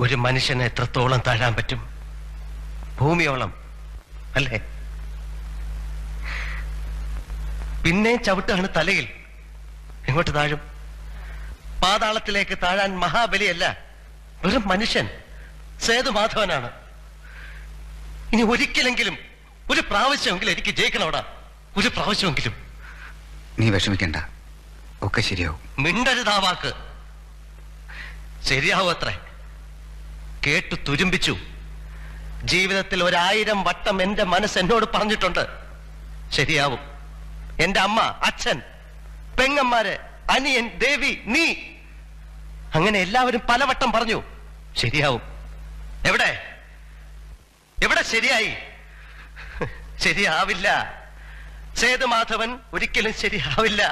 ഒരു മനുഷ്യന് എത്രത്തോളം താഴാൻ പറ്റും? ഭൂമിയോളം അല്ലേ? പിന്നെ ചവിട്ടാണ് തലയിൽ. എങ്ങോട്ട് താഴും? പാതാളത്തിലേക്ക് താഴാൻ മഹാബലിയല്ല, വെറും മനുഷ്യൻ സേതുമാധവനാണ്. ഇനി ഒരിക്കലെങ്കിലും, ഒരു പ്രാവശ്യമെങ്കിലും എനിക്ക് ജയിക്കണോടാ, ഒരു പ്രാവശ്യമെങ്കിലും. നീ വിഷമിക്കണ്ട, ഒക്കെ ശരിയാവും. മിണ്ടരുതാ വാക്ക്. ശരിയാവും അത്രേ. കേട്ടു തുരുമ്പിച്ചു. ജീവിതത്തിൽ 1000 വട്ടം എന്റെ മനസ്സ് എന്നോട് പറഞ്ഞിട്ടുണ്ട് ശരിയാവും. എന്റെ അമ്മ, അച്ഛൻ, പെങ്ങന്മാര്, അനിയൻ, ദേവി, നീ, അങ്ങനെ എല്ലാവരും പലവട്ടം പറഞ്ഞു ശരിയാവും. എവിടെ എവിടെ ശരിയായി? ശരിയാവില്ല. സേതുമാധവൻ ഒരിക്കലും ശരിയാവില്ല.